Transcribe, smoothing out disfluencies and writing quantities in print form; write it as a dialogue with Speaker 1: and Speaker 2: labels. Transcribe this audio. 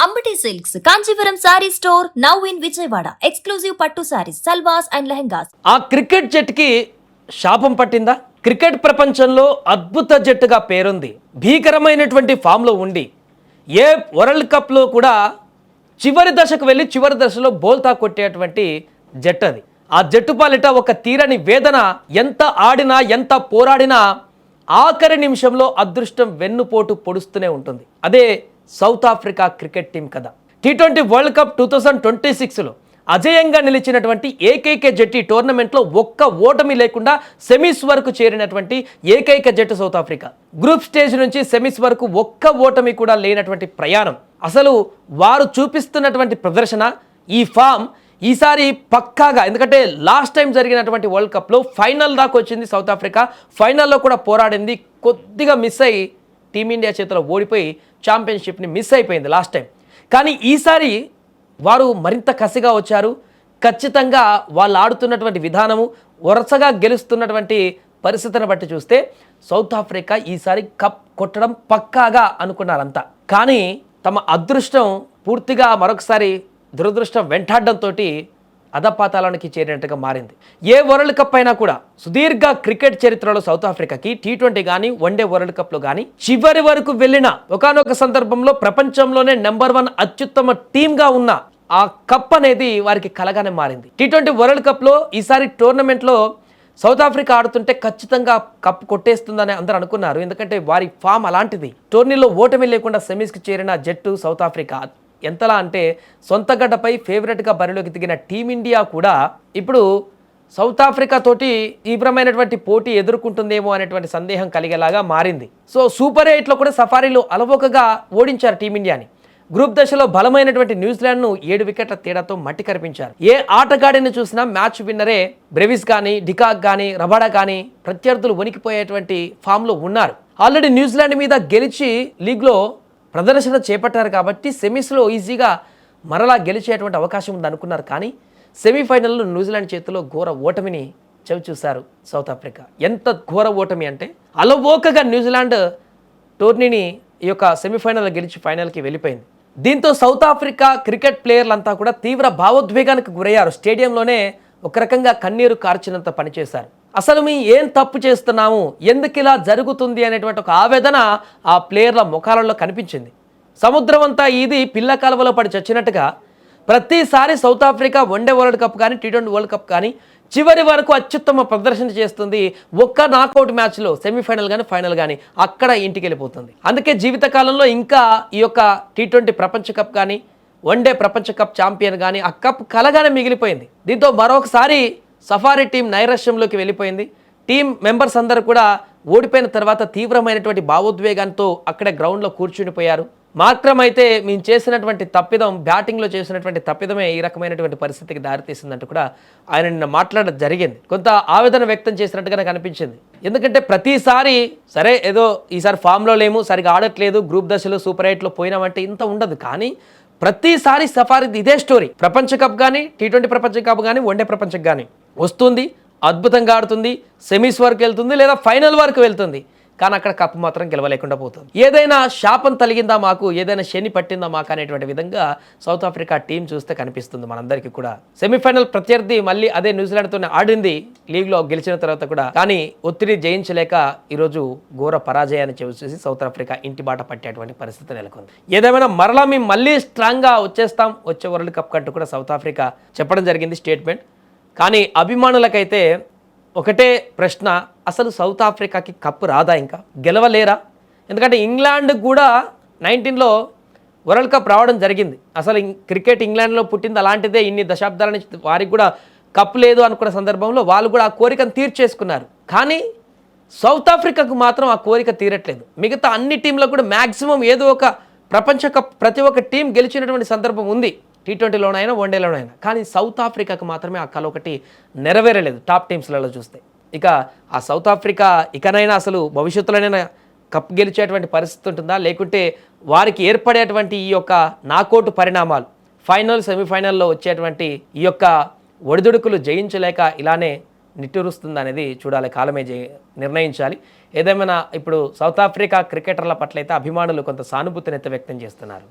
Speaker 1: Ambati silks Kanchipuram sorry store now in Vijayawada. Exclusive పట్టు saris, సల్వాస్ and lehengas.
Speaker 2: ఆ cricket జట్టుకి శాపం పట్టిందా? క్రికెట్ ప్రపంచంలో అద్భుత జట్టుగా పేరుంది, భీకరమైనటువంటి ఫామ్లో ఉండి ఏ వరల్డ్ కప్లో కూడా చివరి దశకు వెళ్ళి చివరి దశలో బోల్తా కొట్టేటువంటి జట్టు అది. ఆ జట్టు పాలిట ఒక తీరని వేదన, ఎంత ఆడినా ఎంత పోరాడినా ఆఖరి నిమిషంలో అదృష్టం వెన్నుపోటు పొడుస్తూనే ఉంటుంది. అదే సౌత్ ఆఫ్రికా క్రికెట్ టీం కదా. T20 వరల్డ్ కప్ 2026లో అజేయంగా నిలిచినటువంటి ఏకైక జట్టు ఈ టోర్నమెంట్లో ఒక్క ఓటమి లేకుండా సెమీస్ వరకు చేరినటువంటి ఏకైక జట్టు సౌత్ ఆఫ్రికా. గ్రూప్ స్టేజ్ నుంచి సెమీస్ వరకు ఒక్క ఓటమి కూడా లేనటువంటి ప్రయాణం. అసలు వారు చూపిస్తున్నటువంటి ప్రదర్శన, ఈ ఫామ్ ఈసారి పక్కాగా, ఎందుకంటే లాస్ట్ టైం జరిగినటువంటి వరల్డ్ కప్లో ఫైనల్ దాకా వచ్చింది సౌత్ ఆఫ్రికా. ఫైనల్లో కూడా పోరాడింది, కొద్దిగా మిస్ అయ్యి టీమిండియా చేతిలో ఓడిపోయి ఛాంపియన్షిప్ని మిస్ అయిపోయింది లాస్ట్ టైం. కానీ ఈసారి వారు మరింత కసిగా వచ్చారు. ఖచ్చితంగా వాళ్ళు ఆడుతున్నటువంటి విధానము, వరుసగా గెలుస్తున్నటువంటి పరిస్థితిని బట్టి చూస్తే సౌత్ ఆఫ్రికా ఈసారి కప్ కొట్టడం పక్కాగా అనుకున్నారంతా. కానీ తమ అదృష్టం పూర్తిగా మరొకసారి దురదృష్టం వెంటాడడంతో అధపాతాళానికి చేరినట్టుగా మారింది. ఏ వరల్డ్ కప్ అయినా కూడా సుదీర్ఘ క్రికెట్ చరిత్రలో సౌత్ ఆఫ్రికాకి T20 కానీ వన్డే వరల్డ్ కప్లో కానీ చివరి వరకు వెళ్ళిన ఒకానొక సందర్భంలో ప్రపంచంలోనే నెంబర్ 1 అత్యుత్తమ టీమ్గా ఉన్న ఆ కప్ అనేది వారికి కలగానే మారింది. T20 వరల్డ్ కప్లో ఈసారి టోర్నమెంట్లో సౌత్ ఆఫ్రికా ఆడుతుంటే ఖచ్చితంగా కప్ కొట్టేస్తుందని అందరూ అనుకున్నారు. ఎందుకంటే వారి ఫామ్ అలాంటిది. టోర్నీలో ఓటమి లేకుండా సెమీస్కి చేరిన జట్టు సౌత్ ఆఫ్రికా. ఎంతలా అంటే సొంత గడ్డపై ఫేవరెట్గా బరిలోకి దిగిన టీమిండియా కూడా ఇప్పుడు సౌత్ ఆఫ్రికా తోటి తీవ్రమైనటువంటి పోటీ ఎదుర్కొంటుందేమో అనేటువంటి సందేహం కలిగేలాగా మారింది. సో సూపర్ 8లో కూడా సఫారీలో అలవోకగా ఓడించారు టీమిండియాని. గ్రూప్ దశలో బలమైనటువంటి న్యూజిలాండ్ను 7 వికెట్ల తేడాతో మట్టి కరిపించారు. ఏ ఆటగాడిని చూసినా మ్యాచ్ విన్నరే. బ్రెవిస్ కానీ, డికాక్ కానీ, రబాడా కానీ ప్రత్యర్థులు వణికిపోయేటువంటి ఫామ్లో ఉన్నారు. ఆల్రెడీ న్యూజిలాండ్ మీద గెలిచి లీగ్లో ప్రదర్శన చేపట్టారు కాబట్టి సెమీస్లో ఈజీగా మరలా గెలిచేటువంటి అవకాశం ఉంది అనుకున్నారు. కానీ సెమీఫైనల్లో న్యూజిలాండ్ చేతిలో ఘోర ఓటమిని చవిచూశారు సౌత్ ఆఫ్రికా. ఎంత ఘోర ఓటమి అంటే అలవోకగా న్యూజిలాండ్ టోర్నీని ఈ యొక్క సెమీఫైనల్లో గెలిచి ఫైనల్కి వెళ్ళిపోయింది. దీంతో సౌత్ ఆఫ్రికా క్రికెట్ ప్లేయర్లంతా కూడా తీవ్ర భావోద్వేగానికి గురయ్యారు. స్టేడియంలోనే ఒక రకంగా కన్నీరు కార్చినంత పనిచేశారు. అసలు మేము ఏం తప్పు చేస్తున్నాము, ఎందుకు ఇలా జరుగుతుంది అనేటువంటి ఒక ఆవేదన ఆ ప్లేయర్ల ముఖాలలో కనిపించింది. సముద్రం అంతా ఇది పిల్ల కాలువలో పడి చచ్చినట్టుగా ప్రతిసారి south Africa one day world cup కానీ T20 వరల్డ్ కప్ కానీ చివరి వరకు అత్యుత్తమ ప్రదర్శన చేస్తుంది. ఒక్క నాకౌట్ మ్యాచ్లో సెమీఫైనల్ కానీ ఫైనల్ కానీ అక్కడ ఇంటికి వెళ్ళిపోతుంది. అందుకే జీవితకాలంలో ఇంకా ఈ యొక్క T20 ప్రపంచ కప్ కానీ వన్డే ప్రపంచ కప్ ఛాంపియన్ కానీ ఆ కప్ కలగానే మిగిలిపోయింది. దీంతో మరొకసారి సఫారీ టీం నైరాశ్యంలోకి వెళ్ళిపోయింది. టీం మెంబర్స్ అందరూ కూడా ఓడిపోయిన తర్వాత తీవ్రమైనటువంటి భావోద్వేగంతో అక్కడే గ్రౌండ్లో కూర్చునిపోయారు. మార్క్రమ్ అయితే మేము చేసినటువంటి తప్పిదం, బ్యాటింగ్లో చేసినటువంటి తప్పిదమే ఈ రకమైనటువంటి పరిస్థితికి దారితీసిందంటూ కూడా ఆయన నిన్న మాట్లాడడం జరిగింది. కొంత ఆవేదన వ్యక్తం చేసినట్టుగానే కనిపించింది. ఎందుకంటే ప్రతిసారి సరే ఏదో ఈసారి ఫామ్లో లేము, సరిగా ఆడట్లేదు, గ్రూప్ దశలో సూపర్ 8లో పోయినామంటే ఇంత ఉండదు. కానీ ప్రతిసారి సఫారీది ఇదే స్టోరీ. ప్రపంచ కప్ కానీ T20 ప్రపంచ కప్ కానీ వన్డే ప్రపంచం కానీ వస్తుంది, అద్భుతంగా ఆడుతుంది, సెమీస్ వరకు వెళ్తుంది లేదా ఫైనల్ వరకు వెళ్తుంది. కానీ అక్కడ కప్పు మాత్రం గెలవలేకుండా పోతుంది. ఏదైనా శాపం తలిగిందా మాకు, ఏదైనా శని పట్టిందా మాకు అనేటువంటి విధంగా సౌత్ ఆఫ్రికా టీం చూస్తే కనిపిస్తుంది మనందరికీ కూడా. సెమీఫైనల్ ప్రత్యర్థి మళ్ళీ అదే న్యూజిలాండ్తోనే ఆడింది లీగ్లో గెలిచిన తర్వాత కూడా. కానీ ఒత్తిడి జయించలేక ఈరోజు ఘోర పరాజయాన్ని చూసి సౌత్ ఆఫ్రికా ఇంటి బాట పట్టేటువంటి పరిస్థితి నెలకొంది. ఏదేమైనా మరలా మేము మళ్ళీ స్ట్రాంగ్గా వచ్చేస్తాం వచ్చే వరల్డ్ కప్ కంటూ కూడా సౌత్ ఆఫ్రికా చెప్పడం జరిగింది స్టేట్మెంట్. కానీ అభిమానులకైతే ఒకటే ప్రశ్న, అసలు సౌత్ ఆఫ్రికాకి కప్పు రాదా, ఇంకా గెలవలేరా? ఎందుకంటే ఇంగ్లాండ్ కూడా 19లో వరల్డ్ కప్ రావడం జరిగింది. అసలు క్రికెట్ ఇంగ్లాండ్లో పుట్టింది, అలాంటిదే ఇన్ని దశాబ్దాల నుంచి వారికి కూడా కప్పు లేదు అనుకున్న సందర్భంలో వాళ్ళు కూడా ఆ కోరికను తీర్చేసుకున్నారు. కానీ సౌత్ ఆఫ్రికాకు మాత్రం ఆ కోరిక తీరట్లేదు. మిగతా అన్ని టీంలకు కూడా మ్యాక్సిమం ఏదో ఒక ప్రపంచ కప్ ప్రతి ఒక్క టీం గెలిచినటువంటి సందర్భం ఉంది, T20లోనైనా వన్డేలోనైనా. కానీ సౌత్ ఆఫ్రికాకు మాత్రమే ఆ కల ఒకటి నెరవేరలేదు టాప్ టీమ్స్లలో చూస్తే. ఇక ఆ సౌత్ ఆఫ్రికా ఇకనైనా అసలు భవిష్యత్తులోనైనా కప్ గెలిచేటువంటి పరిస్థితి ఉంటుందా, లేకుంటే వారికి ఏర్పడేటువంటి ఈ యొక్క నాకౌట్ పరిణామాలు ఫైనల్ సెమీఫైనల్లో వచ్చేటువంటి ఈ యొక్క ఒడిదుడుకులు జయించలేక ఇలానే నిట్టూరుస్తుంది అనేది చూడాలి, కాలమే నిర్ణయించాలి. ఏదేమైనా ఇప్పుడు సౌత్ ఆఫ్రికా క్రికెటర్ల పట్ల అయితే అభిమానులు కొంత సానుభూతిని అయితే వ్యక్తం చేస్తున్నారు.